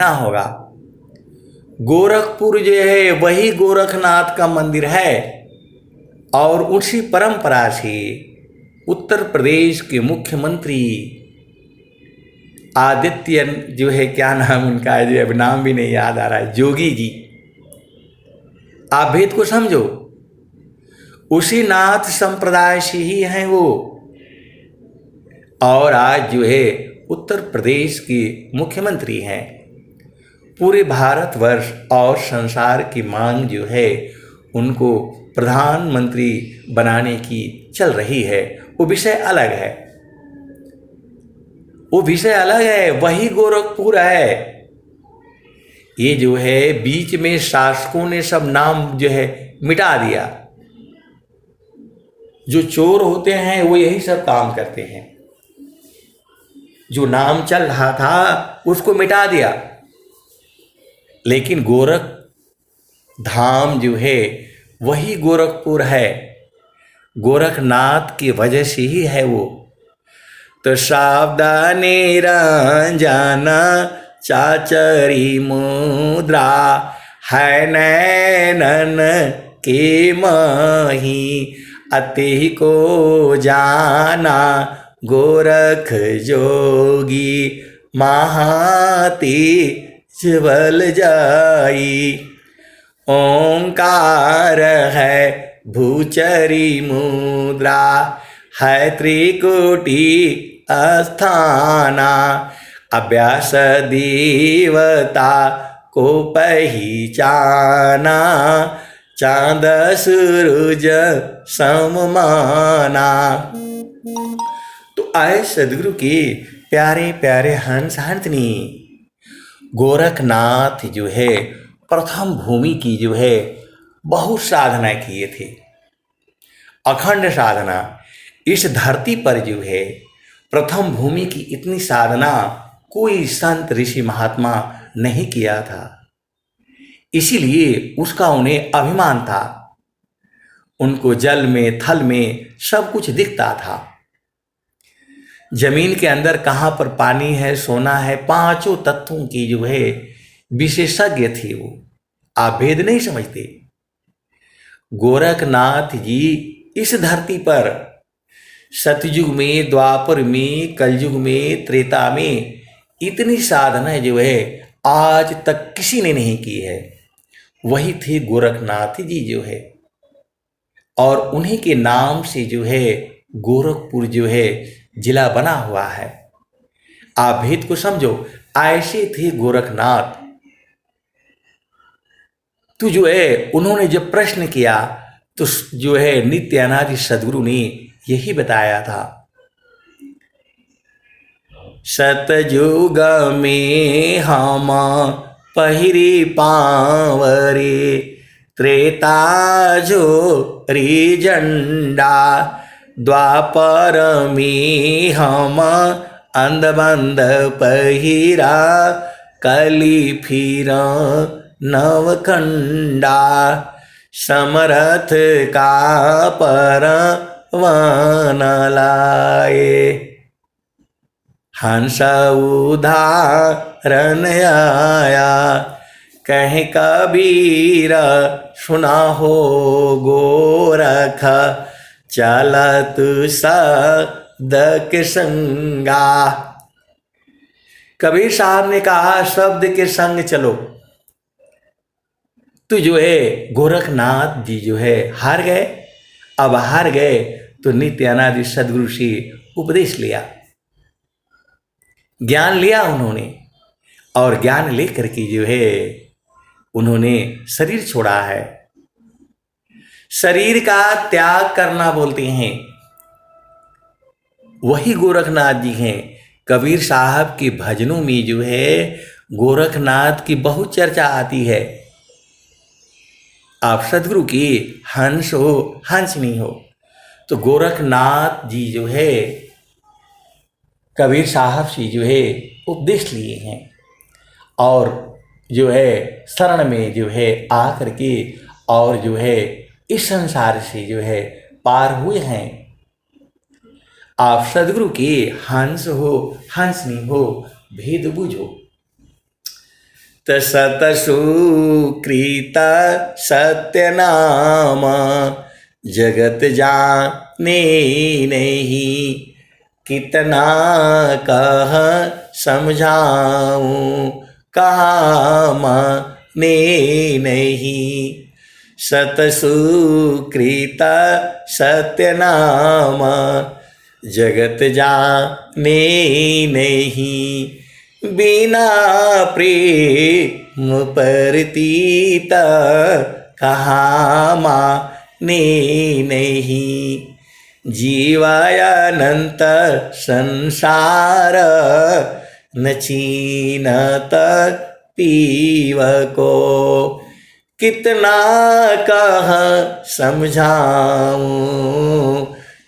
ना होगा। गोरखपुर जो है वही गोरखनाथ का मंदिर है और उसी परंपरा से उत्तर प्रदेश के मुख्यमंत्री आदित्य जो है, क्या नाम उनका है, जो अब नाम भी नहीं याद आ रहा है, जोगी जी, आप भेद को समझो, उसी नाथ संप्रदाय से ही हैं वो। और आज जो है उत्तर प्रदेश के मुख्यमंत्री हैं। पूरे भारतवर्ष और संसार की मांग जो है उनको प्रधानमंत्री बनाने की चल रही है। वो विषय अलग है, वो विषय अलग है, वही गोरखपुर है। ये जो है बीच में शासकों ने सब नाम जो है मिटा दिया। जो चोर होते हैं वो यही सब काम करते हैं, जो नाम चल रहा था उसको मिटा दिया। लेकिन गोरख धाम जो है वही गोरखपुर है, गोरखनाथ की वजह से ही है वो। तो सावधानी रंजना चाचरी मुद्रा है नैनन के मही, अति को जाना गोरख जोगी, महाती ज्वल जाई। ओंकार है भूचरी मुद्रा, है त्रिकोटि अस्थाना, अभ्यास देवता को पहचाना, चांद सूरज सममाना। तो आए सदगुरु के प्यारे प्यारे हंस हंसनी, गोरखनाथ जो है प्रथम भूमि की जो है बहुत साधना किए थे, अखंड साधना। इस धरती पर जो है प्रथम भूमि की इतनी साधना कोई संत ऋषि महात्मा नहीं किया था, इसीलिए उसका उन्हें अभिमान था। उनको जल में थल में सब कुछ दिखता था। जमीन के अंदर कहाँ पर पानी है, सोना है, पांचों तत्वों की जो है विशेषज्ञ थे वो। आप भेद नहीं समझते। गोरखनाथ जी इस धरती पर सतयुग में, द्वापर में, कलयुग में, त्रेता में इतनी साधना जो है आज तक किसी ने नहीं की है। वही थे गोरखनाथ जी जो है, और उन्हीं के नाम से जो है गोरखपुर जो है जिला बना हुआ है। आप भेद को समझो, ऐसे थे गोरखनाथ। तो जो है उन्होंने जब प्रश्न किया तो जो है नित्य अनादि सदगुरु ने यही बताया था। सतयुग में हम पहिरी पावरे, त्रेता जो री झंडा, द्वापर में हम अंधबंध पहिरा, कली फिर नवखंडा, समरथ का परवान लाए, हंस उदाहरण आया, कहीं कबीर सुना हो गोरख, चलत सदक संगा। कबीर साहब ने कहा शब्द के संग चलो। तो जो है गोरखनाथ जी जो है हार गए। अब हार गए तो नित्य अनादि सदगुरु से उपदेश लिया, ज्ञान लिया उन्होंने, और ज्ञान लेकर के जो है उन्होंने शरीर छोड़ा है। शरीर का त्याग करना बोलते हैं, वही गोरखनाथ जी हैं। कबीर साहब के भजनों में जो है गोरखनाथ की बहुत चर्चा आती है। आप सदगुरु की हंस हो, हंसनी हो, तो गोरखनाथ जी जो है कबीर साहब से जो है उपदेश लिए हैं, और जो है शरण में जो है आ करके और जो है इस संसार से जो है पार हुए हैं। आप सदगुरु के हंस हो, हंसनी हो, भेद बुझो। सत सुकृत सत्यनाम जगत जाने नहीं, कितना कह समझाऊं कहाँ माने नहीं। सत सुकृत सत्यनाम जगत जाने नहीं, बिना प्रेम परतीत कहाँ माने नहीं। जीवायानंत संसार न छीनत पीव को, कितना कह समझाऊं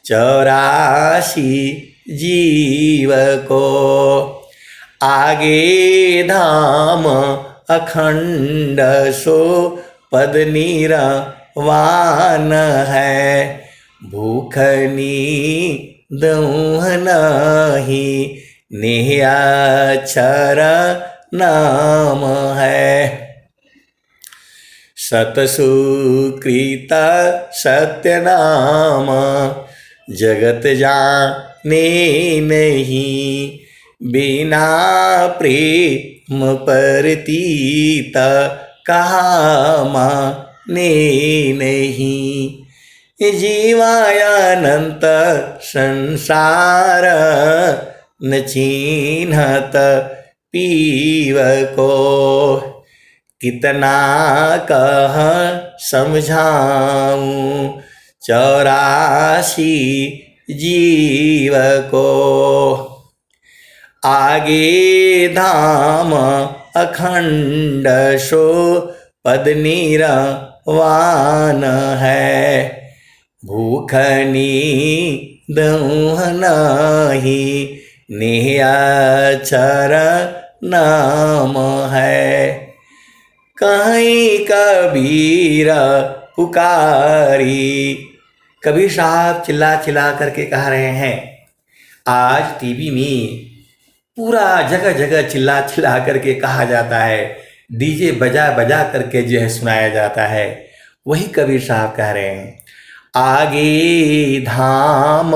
84 जीव को। आगे धाम अखंड सो पद निरवान है, भूख नींद नहीं निहक्षर नाम है। सत सुकृत सत्यनाम जगत जाने नहीं, बिना प्रेम परतीत कहाँ माने नहीं। जीवायानंत संसार न छीनत पीव को, कितना कह समझाऊं 84 जीव को। आगे धाम अखंड सो पद निरवान है, भूख नींद नहीं निहक्षर नाम है। कहीं कबीर पुकारी, कबीर साहब चिल्ला चिल्ला करके कह रहे हैं। आज टीवी में पूरा जगह जगह चिल्ला चिल्ला करके कहा जाता है, डीजे बजा बजा करके जो है सुनाया जाता है। वही कबीर साहब कह रहे हैं, आगे धाम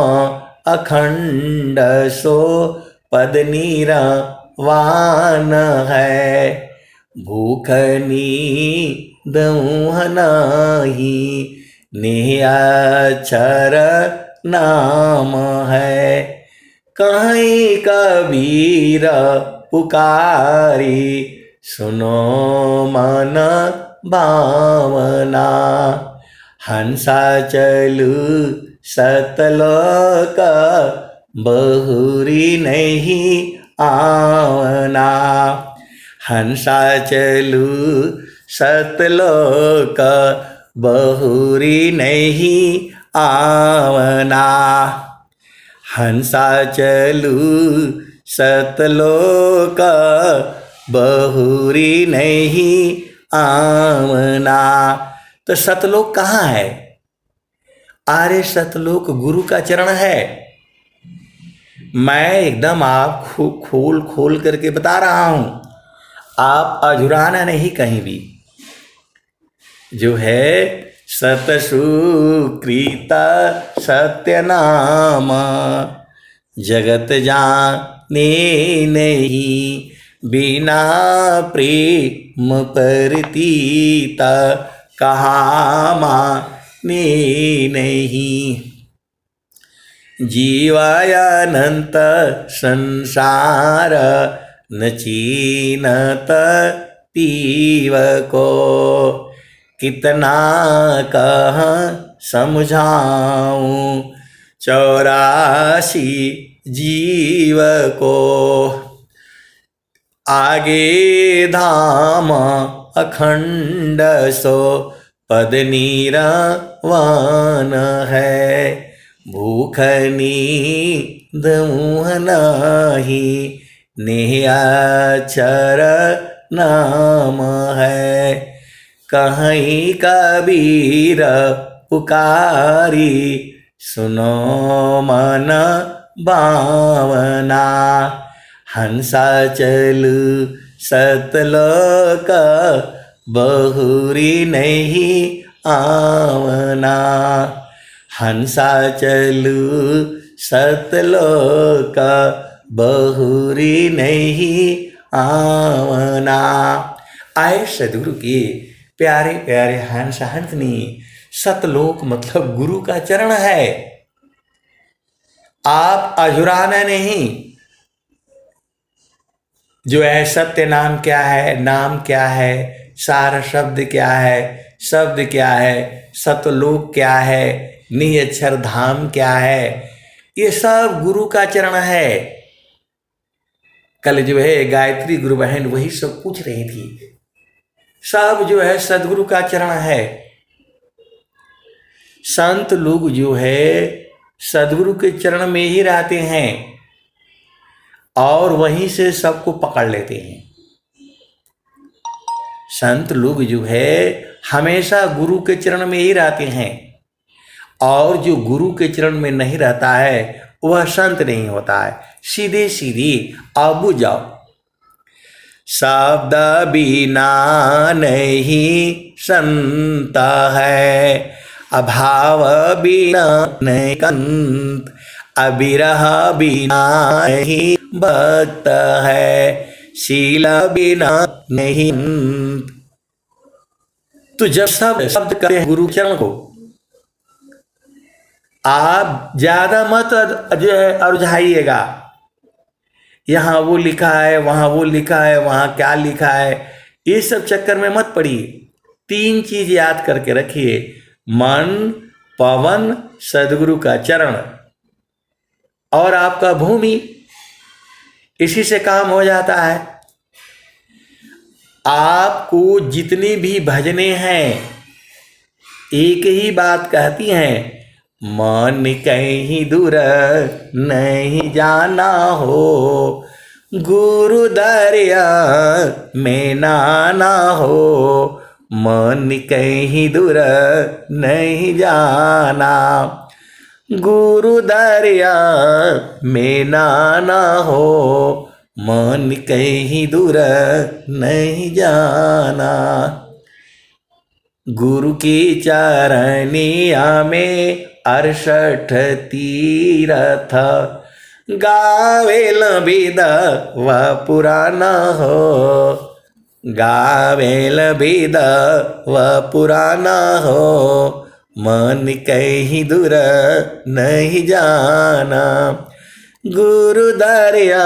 अखंड सो पद निरवान है, भूख नींद नहीं निहक्षर नाम है। कहीं कबीर पुकारी, सुनो मन भावना, हंसा चलू सतलोक बहुरी नहीं आवना। हंसा चलू सतलोक बहुरी नहीं आवना। हंसा चलू सतलोक बहुरी नहीं आवना। तो सतलोक कहाँ है? आर्य सतलोक गुरु का चरण है। मैं एकदम आप खोल खोल करके बता रहा हूं, आप अझुराना नहीं कहीं भी। जो है सत सुकृत सत्यनाम जगत जाने नहीं, बिना प्रेम परतीत कहाँ माने नहीं। जीवायानंत संसार न छीनत पीव को, कितना कह समझाऊं 84 जीव को। आगे धाम अखंड सो पद निरवान है, भूख नींद नहीं निहक्षर नाम है। कहीं कबीर पुकारी, सुनो मन भावना, हंसा चलू सतलोक बहुरी नहीं आवना। हंसा चलू सतलोक बहुरी नहीं आवना। आए सदगुरु के प्यारे प्यारे हंस हंसनी। सतलोक मतलब गुरु का चरण है। आप अजुराना नहीं। जो है सत्य नाम क्या है, नाम क्या है, सार शब्द क्या है, शब्द क्या है, सतलोक क्या है, निअक्षर धाम क्या है, ये सब गुरु का चरण है। कल जो है गायत्री गुरु बहन वही सब पूछ रही थी। सब जो है सदगुरु का चरण है। संत लोग जो है सदगुरु के चरण में ही रहते हैं और वहीं से सबको पकड़ लेते हैं। संत लोग जो है हमेशा गुरु के चरण में ही रहते हैं और जो गुरु के चरण में नहीं रहता है वह संत नहीं होता है। सीधे सीधे अब जाओ। शब्द बिना नहीं संत है, अभाव बिना नहीं कंत, अविरह बिना नहीं भक्त है, शील बिना नहीं। तो जब सब शब्द करते हैं गुरु चरण को, आप ज्यादा मत जो है अरझाइएगा। यहाँ वो लिखा है, वहाँ वो लिखा है, वहाँ क्या लिखा है, ये सब चक्कर में मत पड़िए। 3 चीज याद करके रखिए, मन, पवन, सदगुरु का चरण और आपका भूमि। इसी से काम हो जाता है। आपको जितनी भी भजने हैं एक ही बात कहती हैं, मन कहीं दूर नहीं जाना हो, गुरु दरिया में नाना हो, मन कहीं दूर नहीं जाना, गुरु दरिया में नाना हो, मन कहीं दूर नहीं जाना। गुरु की चरनिया में 68 तीरथ, गावेल विद व पुराना हो, गावेल विद व पुराना हो, मन कहीं दूर नहीं जाना, गुरु दरिया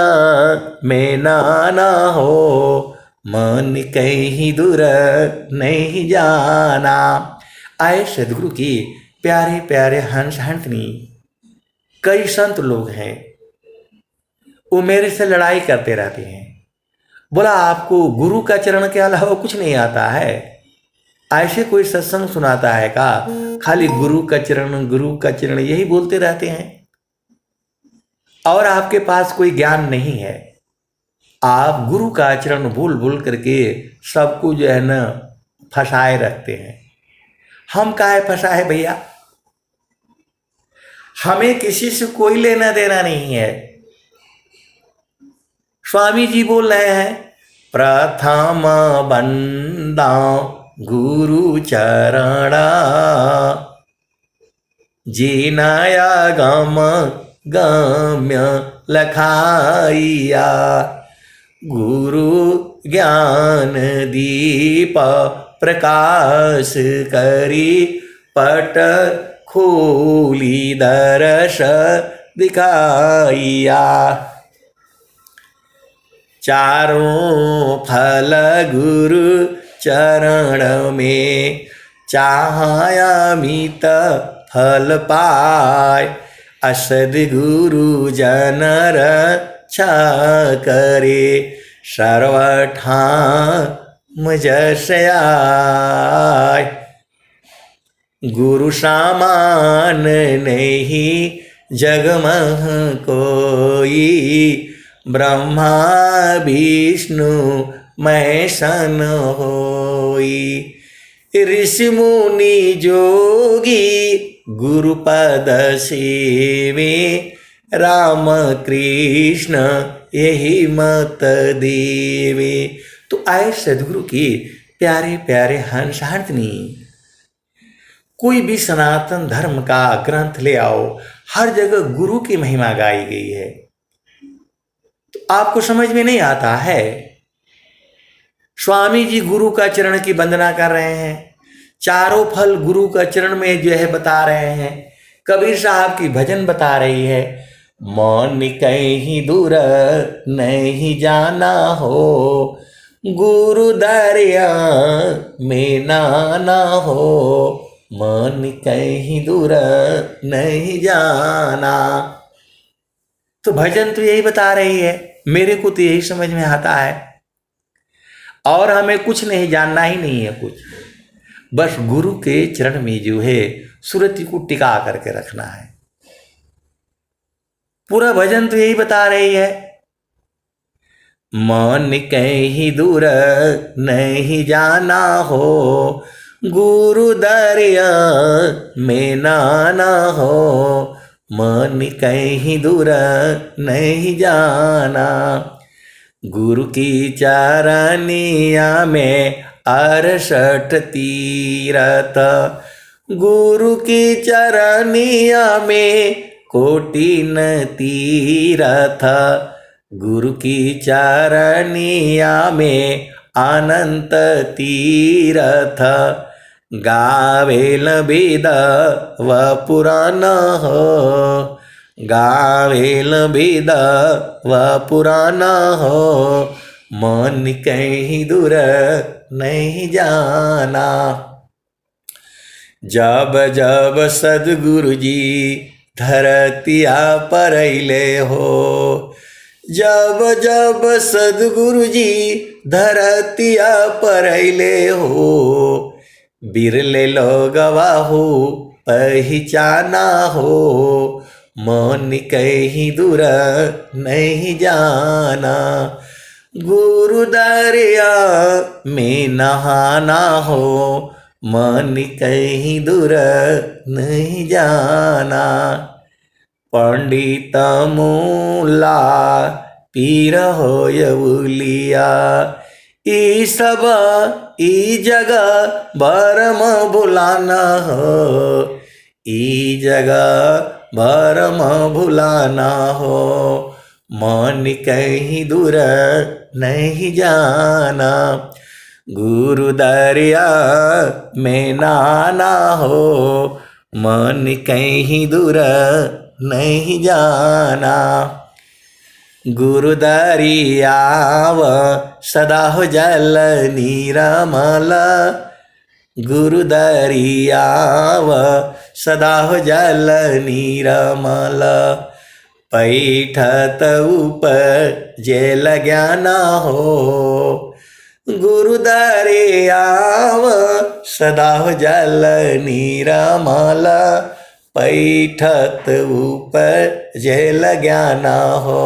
में नाना हो, मन कहीं दूर नहीं जाना। आए सदगुरु की प्यारे प्यारे हंस हंसनी। कई संत लोग हैं वो मेरे से लड़ाई करते रहते हैं। बोला आपको गुरु का चरण के अलावा कुछ नहीं आता है? ऐसे कोई सत्संग सुनाता है का? खाली गुरु का चरण यही बोलते रहते हैं और आपके पास कोई ज्ञान नहीं है। आप गुरु का चरण भूल भूल करके सबको जो है ना फंसाए रखते हैं। हम काहे फंसाए भैया? हमें किसी से कोई लेना देना नहीं है। स्वामी जी बोल रहे हैं, प्रथम बंदा गुरु चरणा, जिनाया गम गम्य लखाइया, गुरु ज्ञान दीप प्रकाश करी, पट खोली दर्श दिखाइया, चारों फल गुरु चरण में, चाहाया मित फल पाय, असद गुरु जन रक्षा करे, सर्वठाम जस आय, गुरु सामान नहीं जगमह कोई, ब्रह्मा विष्णु महेशन होई, ऋषि मुनि जोगी गुरुपद सेवे, राम कृष्ण यही मत देवे। तो आए सदगुरु की प्यारे प्यारे हंस हंसनी, कोई भी सनातन धर्म का ग्रंथ ले आओ, हर जगह गुरु की महिमा गाई गई है। तो आपको समझ में नहीं आता है, स्वामी जी गुरु का चरण की वंदना कर रहे हैं, चारों फल गुरु का चरण में जो है बता रहे हैं, कबीर साहब की भजन बता रही है, मौन कहीं दूर नहीं जाना हो, गुरु दरिया में नाना हो, मन कहीं दूर नहीं जाना। तो भजन तो यही बता रही है, मेरे को तो यही समझ में आता है, और हमें कुछ नहीं जानना ही नहीं है कुछ, बस गुरु के चरण में जो है सुरति को टिका करके रखना है। पूरा भजन तो यही बता रही है, मन कहीं दूर नहीं जाना हो, गुरु दरिया में नाना हो, मन कहीं दूर नहीं जाना, गुरु की चरनिया में 68 तीरथ, गुरु की चरनिया में कोटिन तीरथ, गुरु की चरनिया में अनंत तीरथ, गावेल वेद व पुराण हो, गावेल वेद व पुराण हो, मन कहीं दूर नहीं जाना। जब जब सदगुरु जी धरतिया पर अइले हो, जब जब सदगुरु जी धरतिया पर अइले हो, बिरले लोगवा हो पहचाना हो, मन कहीं दूर नहीं जाना, गुरु दरिया में नहाना हो, मन कहीं दूर नहीं जाना, पंडित मूला पीर हो यवलिया, ई सब ई जगह भरम भुलाना हो, ई जगह भरम भुलाना हो, मन कहीं दूर नहीं जाना, गुरु दरिया में नाना हो, मन कहीं दूर नहीं जाना, गुरु दरियाव सदा हो जल निरमल, गुरु दरियाव सदा हो जल निरमल, पैठत ऊपर जेल ज्ञाना हो, गुरु दरियाव सदा हो जल निरमल, पैठत ऊपर जेल ज्ञाना हो,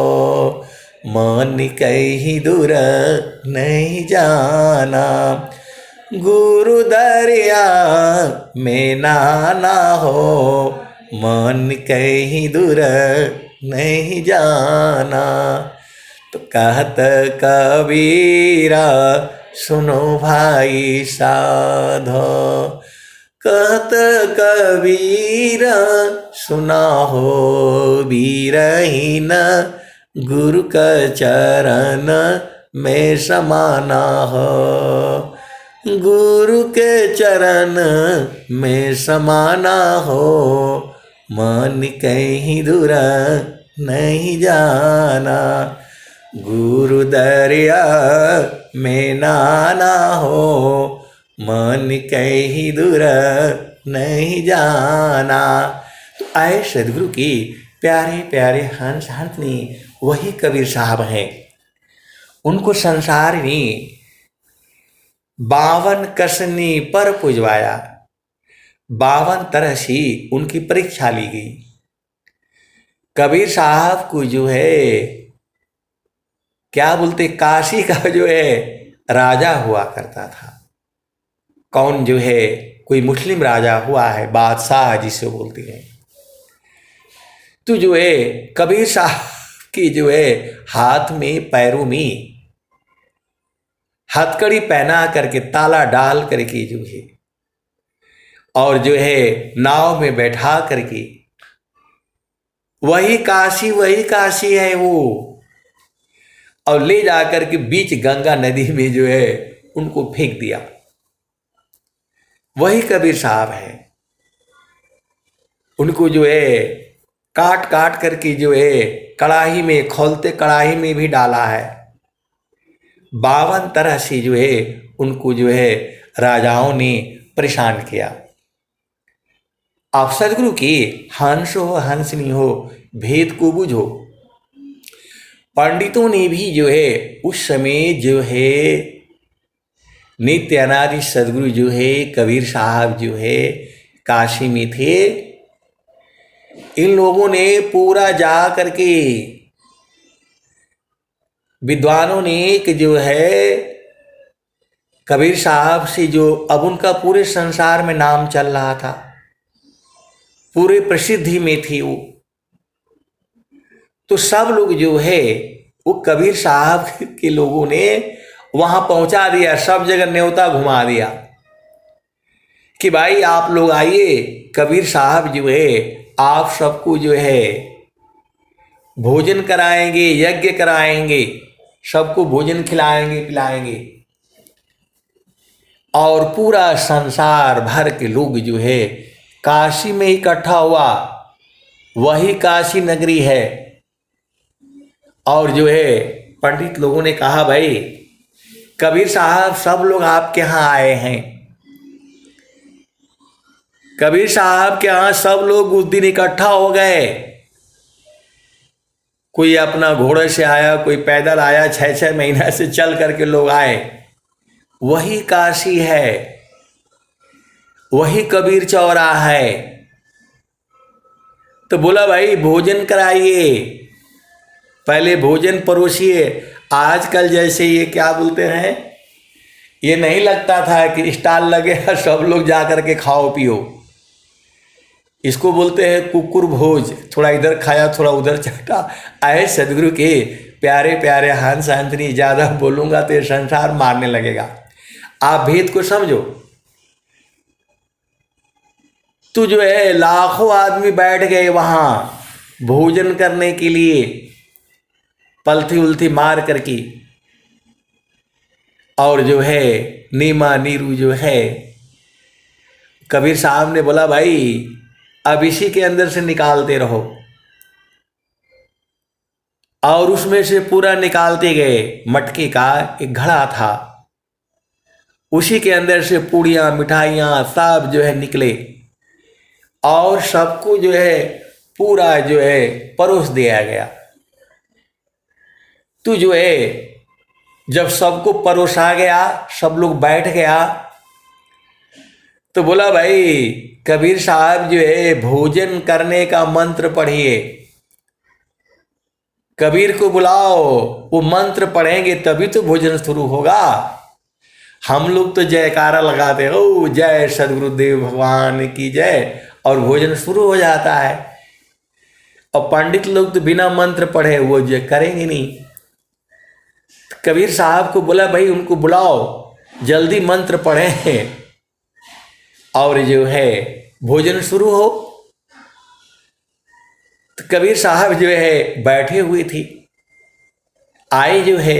मन कहीं दूर नहीं जाना, गुरु दरिया में नाना हो, मन कहीं दूर नहीं जाना। तो कहत कबीरा सुनो भाई साधो, कहत कबीरा सुना हो बीरहीन, गुरु का चरण में समाना हो, गुरु के चरण में समाना हो, मन कहीं दूर नहीं जाना, गुरु दरिया में नाना हो, मन कहीं दूर नहीं जाना। तो आए सदगुरु की प्यारे प्यारे हंस हंसनी वही कबीर साहब हैं। उनको संसार ने 52 कसनी पर पुजवाया, 52 तरह से उनकी परीक्षा ली गई। कबीर साहब को जो है क्या बोलते, काशी का जो है राजा हुआ करता था। कौन जो है, कोई मुस्लिम राजा हुआ है, बादशाह जिसे बोलते हैं। तो जो है कबीर साहब उसके जो है हाथ में पैरों में हथकड़ी पहना करके ताला डाल करके जो है और जो है नाव में बैठा करके वही काशी है वो, और ले जाकर के बीच गंगा नदी में जो है उनको फेंक दिया। वही कबीर साहब है। उनको जो है काट काट करके जो है कड़ाही में, खौलते कड़ाही में भी डाला है। 52 तरह से जो है उनको जो है राजाओं ने परेशान किया। आप सदगुरु की हंस हो हंसनी हो, भेद को बुझो। पंडितों ने भी जो है उस समय जो है नित्य अनादि सदगुरु जो है कबीर साहब जो है काशी में थे। इन लोगों ने पूरा जा करके विद्वानों ने कि जो है कबीर साहब से जो अब उनका पूरे संसार में नाम चल रहा था, पूरे प्रसिद्धि में थी वो, तो सब लोग जो है वो कबीर साहब के लोगों ने वहां पहुंचा दिया। सब जगह न्योता घुमा दिया कि भाई आप लोग आइए, कबीर साहब जो है आप सबको जो है भोजन कराएंगे, यज्ञ कराएंगे, सबको भोजन खिलाएंगे पिलाएंगे। और पूरा संसार भर के लोग जो है काशी में इकट्ठा हुआ। वही काशी नगरी है। और जो है पंडित लोगों ने कहा भाई कबीर साहब सब लोग आपके यहाँ आए हैं। कबीर साहब के यहाँ सब लोग उस दिन इकट्ठा हो गए। कोई अपना घोड़े से आया, कोई पैदल आया, 6-6 महीना से चल करके लोग आए। वही काशी है, वही कबीर चौराहा है। तो बोला भाई भोजन कराइए, पहले भोजन परोसिए। आजकल जैसे ये क्या बोलते हैं, ये नहीं लगता था कि स्टॉल लगे सब लोग जा करके खाओ पियो। इसको बोलते हैं कुकुर भोज, थोड़ा इधर खाया थोड़ा उधर चाटा। आए सदगुरु के प्यारे प्यारे हंस हंसनी, ज़्यादा बोलूँगा तो ये संसार मारने लगेगा। आप भेद को समझो। तो जो है लाखों आदमी बैठ गए वहाँ भोजन करने के लिए, पलथी उल्थी मार करके। और जो है नीमा नीरू जो है कबीर साहब ने बोला भाई अब इसी के अंदर से निकालते रहो। और उसमें से पूरा निकालते गए। मटके का एक घड़ा था, उसी के अंदर से पूड़ियाँ मिठाइयाँ सब जो है निकले। और सबको जो है पूरा जो है परोस दिया गया। तो जो है जब सबको परोसा गया, सब लोग बैठ गया, तो बोला भाई कबीर साहब जो है भोजन करने का मंत्र पढ़िए। कबीर को बुलाओ, वो मंत्र पढ़ेंगे तभी तो भोजन शुरू होगा। हम लोग तो जयकारा लगाते हैं, ओ जय सदगुरुदेव भगवान की जय, और भोजन शुरू हो जाता है। और पंडित लोग तो बिना मंत्र पढ़े वो जो करेंगे नहीं। कबीर साहब को बोला भाई उनको बुलाओ, जल्दी मंत्र पढ़ें और जो है भोजन शुरू हो। तो कबीर साहब जो है बैठे हुए थे, आए जो है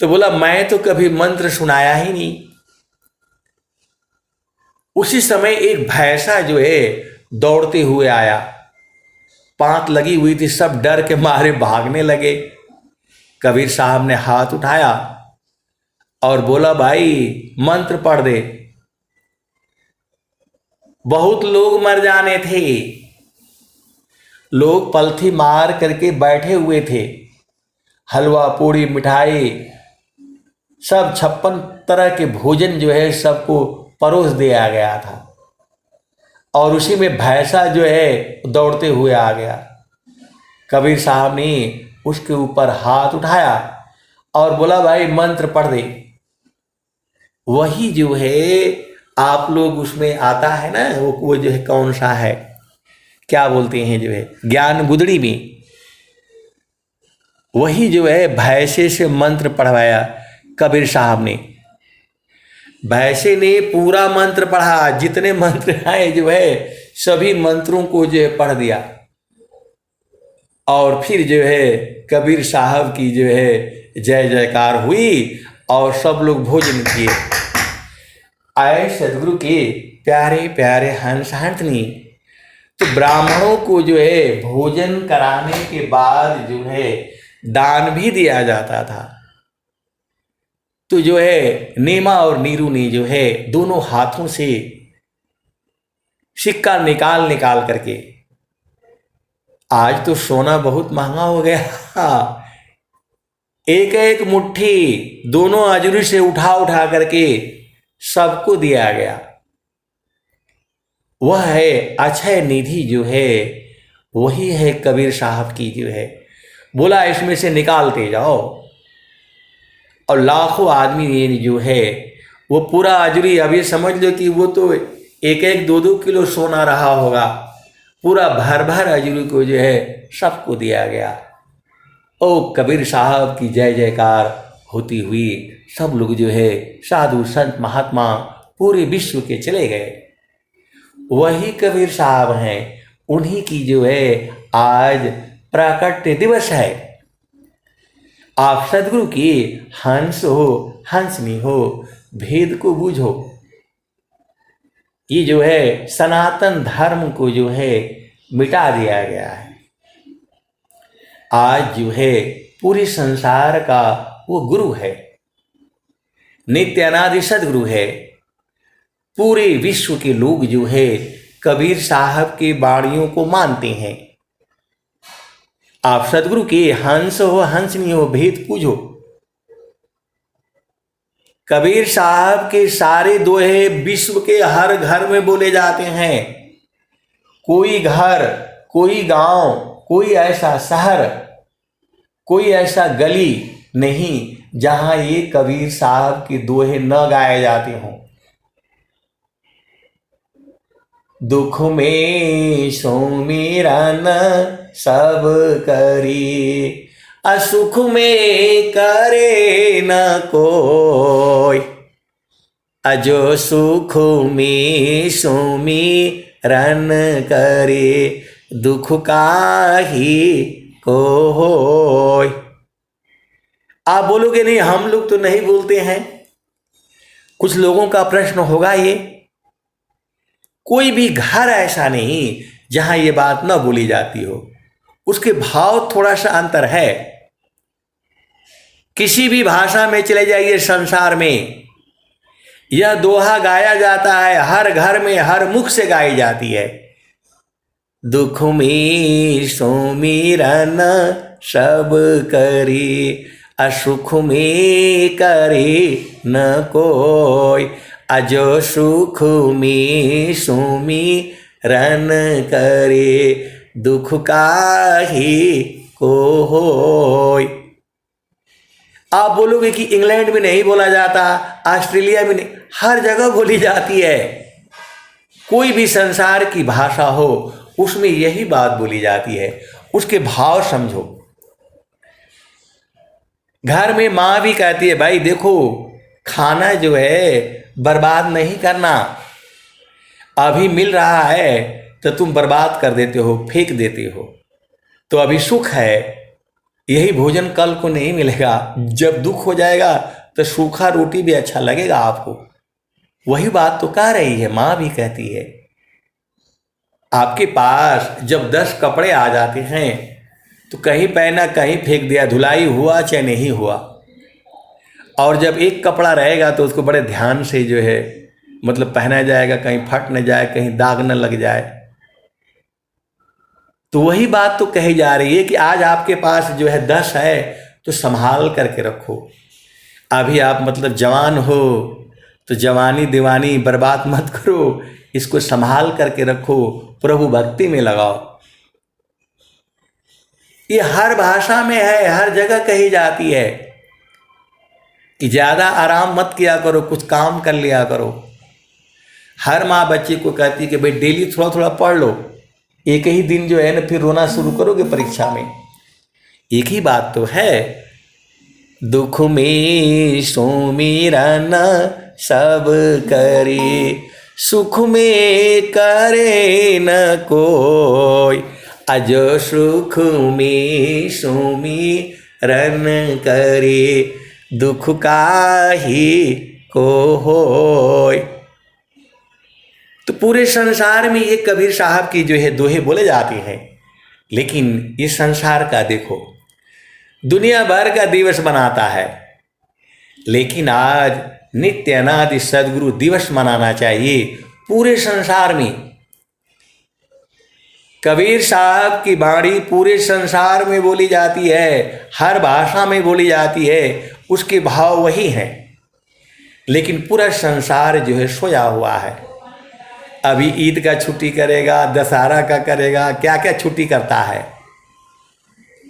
तो बोला मैं तो कभी मंत्र सुनाया ही नहीं। उसी समय एक भैंसा जो है दौड़ते हुए आया, पांत लगी हुई थी, सब डर के मारे भागने लगे। कबीर साहब ने हाथ उठाया और बोला भाई मंत्र पढ़ दे। बहुत लोग मर जाने थे, लोग पलथी मार करके बैठे हुए थे। हलवा पूड़ी मिठाई सब 56 तरह के भोजन जो है सबको परोस दिया गया था। और उसी में भैंसा जो है दौड़ते हुए आ गया। कबीर साहब ने उसके ऊपर हाथ उठाया और बोला भाई मंत्र पढ़ दे। वही जो है आप लोग उसमें आता है ना, वो जो है कौन सा है, क्या बोलते हैं जो है ज्ञान गुदड़ी में वही जो है भैंसे से मंत्र पढ़वाया कबीर साहब ने। भैंसे ने पूरा मंत्र पढ़ा, जितने मंत्र आए जो है सभी मंत्रों को जो है पढ़ दिया। और फिर जो है कबीर साहब की जो है जय जयकार हुई और सब लोग भोजन किए। आए सदगुरु के प्यारे प्यारे हंस हंसनी। तो ब्राह्मणों को जो है भोजन कराने के बाद जो है दान भी दिया जाता था। तो जो है नेमा और नीरू ने जो है दोनों हाथों से सिक्का निकाल निकाल करके, आज तो सोना बहुत महंगा हो गया, एक एक मुट्ठी दोनों अजूरी से उठा उठा करके सबको दिया गया। वह है अक्षय निधि जो है, वही है कबीर साहब की जो है। बोला इसमें से निकालते जाओ। और लाखों आदमी ये जो है वो पूरा अजूरी, अब ये समझ लो कि वो तो एक एक दो दो किलो सोना रहा होगा, पूरा भर भर अजूरी को जो है सबको दिया गया। ओ कबीर साहब की जय जयकार होती हुई सब लोग जो है साधु संत महात्मा पूरे विश्व के चले गए। वही कबीर साहब हैं, उन्हीं की जो है आज प्राकट्य दिवस है। आप सदगुरु की हंस हो हंसनी हो, भेद को बूझो। ये जो है सनातन धर्म को जो है मिटा दिया गया है। आज जो है पूरे संसार का वो गुरु है, नित्य अनादि सदगुरु है। पूरे विश्व के लोग जो है कबीर साहब की वाणियों को मानते हैं। आप सदगुरु के हंस हो हंसनी हो, भेद पूजो। कबीर साहब के सारे दोहे विश्व के हर घर में बोले जाते हैं। कोई घर, कोई गांव, कोई ऐसा शहर, कोई ऐसा गली नहीं जहां ये कबीर साहब के दोहे न गाए जाते हों। दुख में सुमिरन सब करी, असुख में करे न कोई, अजो सुख में सुमिरन करे, दुख काहि को होय। आप बोलोगे नहीं, हम लोग तो नहीं बोलते हैं। कुछ लोगों का प्रश्न होगा ये, कोई भी घर ऐसा नहीं जहां ये बात न बोली जाती हो। उसके भाव थोड़ा सा अंतर है। किसी भी भाषा में चले जाइए संसार में, यह दोहा गाया जाता है, हर घर में हर मुख से गाई जाती है। दुख में सुमिरन सब करी, असुख में करे न कोई, अजो सुख में सुमिरन करे, दुख काहि को होय। आप बोलोगे कि इंग्लैंड में नहीं बोला जाता, ऑस्ट्रेलिया में नहीं, हर जगह बोली जाती है। कोई भी संसार की भाषा हो उसमें यही बात बोली जाती है। उसके भाव समझो। घर में माँ भी कहती है, भाई देखो खाना जो है बर्बाद नहीं करना, अभी मिल रहा है तो तुम बर्बाद कर देते हो, फेंक देते हो। तो अभी सुख है, यही भोजन कल को नहीं मिलेगा। जब दुख हो जाएगा तो सूखा रोटी भी अच्छा लगेगा आपको। वही बात तो कह रही है, माँ भी कहती है। आपके पास जब 10 कपड़े आ जाते हैं तो कहीं पहना कहीं फेंक दिया, धुलाई हुआ चाहे नहीं हुआ। और जब एक कपड़ा रहेगा तो उसको बड़े ध्यान से जो है मतलब पहना जाएगा, कहीं फट न जाए, कहीं दाग न लग जाए। तो वही बात तो कही जा रही है कि आज आपके पास जो है 10 है तो संभाल करके रखो। अभी आप मतलब जवान हो तो जवानी दीवानी बर्बाद मत करो, इसको संभाल करके रखो, प्रभु भक्ति में लगाओ। ये हर भाषा में है, हर जगह कही जाती है कि ज़्यादा आराम मत किया करो, कुछ काम कर लिया करो। हर माँ बच्चे को कहती है कि भाई डेली थोड़ा थोड़ा पढ़ लो, एक ही दिन जो है ना फिर रोना शुरू करोगे परीक्षा में। एक ही बात तो है, दुख में सुमिरन सब करे, सुख में करे न कोई, अज सुख में सुमिरन करे, दुख काहे को होय। तो पूरे संसार में ये कबीर साहब की जो है दोहे बोले जाते हैं, लेकिन इस संसार का देखो दुनिया भर का दिवस मनाता है, लेकिन आज नित्य अनादि सदगुरु दिवस मनाना चाहिए पूरे संसार में। कबीर साहब की वाणी पूरे संसार में बोली जाती है, हर भाषा में बोली जाती है, उसके भाव वही हैं, लेकिन पूरा संसार जो है सोया हुआ है। अभी ईद का छुट्टी करेगा, दशहरा का करेगा, क्या क्या छुट्टी करता है।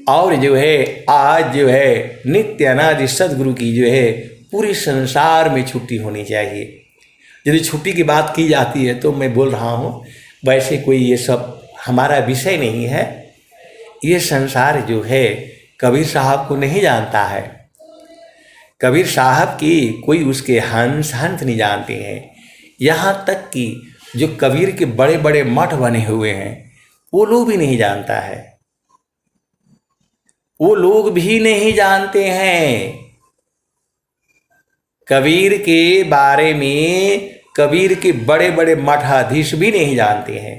और जो है आज जो है नित्य अनादि सदगुरु की जो है पूरे संसार में छुट्टी होनी चाहिए। यदि छुट्टी की बात की जाती है तो मैं बोल रहा हूँ, वैसे कोई ये सब हमारा विषय नहीं है। ये संसार जो है कबीर साहब को नहीं जानता है, कबीर साहब की कोई उसके हंस नहीं जानते हैं। यहाँ तक कि जो कबीर के बड़े बड़े मठ बने हुए हैं वो लोग भी नहीं जानता है, वो लोग भी नहीं जानते हैं कबीर के बारे में। कबीर के बड़े बड़े मठाधीश भी नहीं जानते हैं।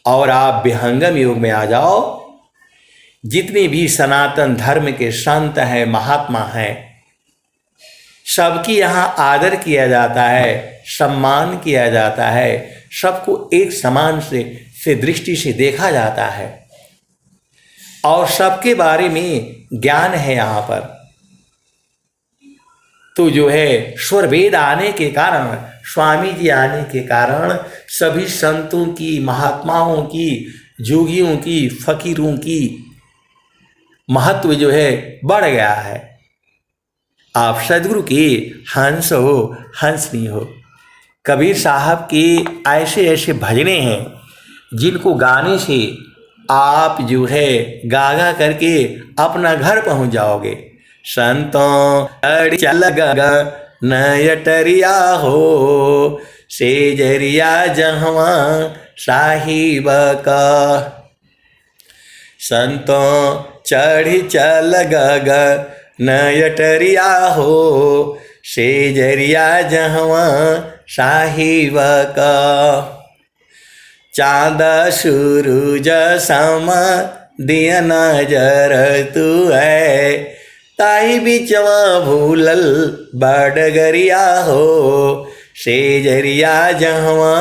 और आप विहंगम युग में आ जाओ, जितने भी सनातन धर्म के संत हैं, महात्मा हैं, सबकी यहाँ आदर किया जाता है, सम्मान किया जाता है, सबको एक समान से दृष्टि से देखा जाता है और सबके बारे में ज्ञान है यहाँ पर। तो जो है स्वरवेद आने के कारण, स्वामी जी आने के कारण सभी संतों की, महात्माओं की, जोगियों की, फकीरों की महत्व जो है बढ़ गया है। आप सदगुरु के हंस हो, हंस नहीं हो। कबीर साहब के ऐसे ऐसे भजने हैं जिनको गाने से आप जो है गागा करके अपना घर पहुंच जाओगे। संतों अड़ी चल गगा नयटरिया हो, सेजरिया जहवा साहिब का। संतों चढ़ी चल गगा नयटरिया हो, सेजरिया जहवा साहिब का। चाँद सूरज सम दिया नजर तू है, ताई बिचवा भूलल बडगरिया हो, सेजरिया जहवा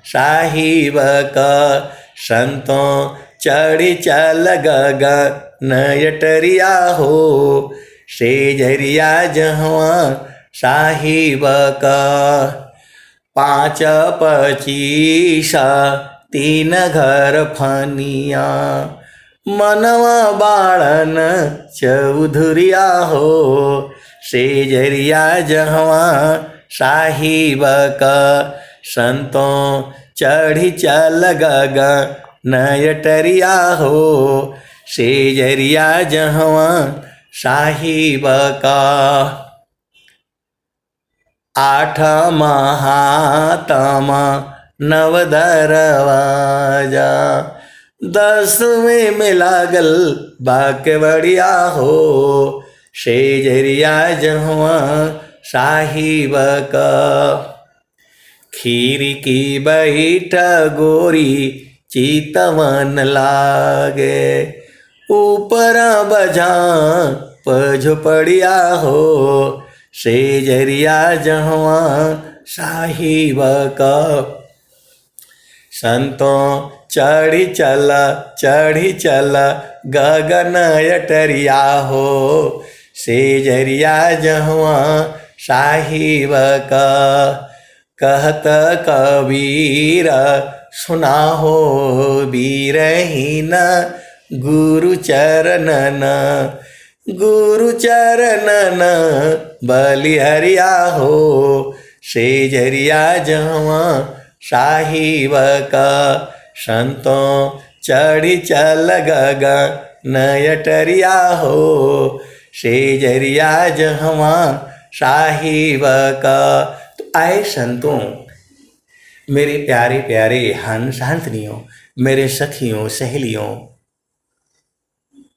साहिब का। संतों चढ़ी चल गगा नयटरिया हो, सेजरिया जहवा साहिब का। 5 25 3 घर फनिया, मनवा बाड़न चौधुरिया हो, सेजरिया जहवा साहिब का। संतों चढ़ी चल गगा नयटरिया हो, सेजरिया जहवा साहिब का। 8 महात्मा 9 दरवाजा, 10वें में लागल बाकवड़िया हो, सेजरिया जहवा साहिब का। खीर की बैठ गोरी चितवन लागे, ऊपर बजा पझपड़िया हो, सेजरिया जहवा साहिब का। संतों चढ़ी चल गगन अटरिया हो, सेजरिया जहवा साहिब का। कहत कबीर सुना हो बीरहीन, गुरु चरणन बलिहरिया हो, सेजरिया जहवा साहिब का। संतों चढ़ी चल गगा न अटरिया हो, शेजरिया जहवा साहिब का। तो आए संतों, मेरे प्यारे प्यारे हंस हंसनियों, मेरे सखियों सहेलियों,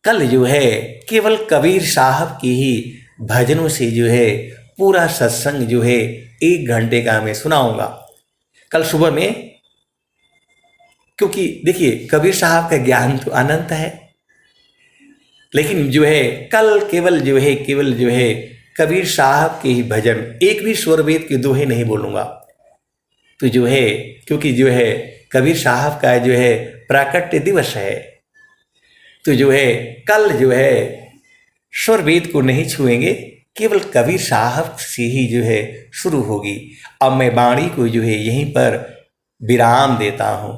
कल जो है केवल कबीर साहब की ही भजनों से जो है पूरा सत्संग जो है 1 घंटे का मैं सुनाऊंगा कल सुबह में। क्योंकि देखिए कबीर साहब का ज्ञान तो अनंत है, लेकिन जो है कल केवल जो है कबीर साहब के ही भजन, एक भी स्वर वेद के दोहे नहीं बोलूंगा। तो जो है क्योंकि जो है कबीर साहब का जो है प्राकट्य दिवस है, तो जो है कल जो है स्वर वेद को नहीं छुएंगे, केवल कबीर साहब से ही जो है शुरू होगी। अब मैं वाणी को जो है यहीं पर विराम देता हूँ।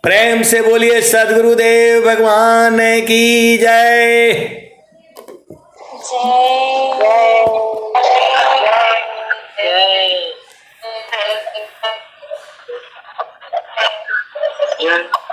प्रेम से बोलिए सदगुरुदेव भगवान की जय। जय।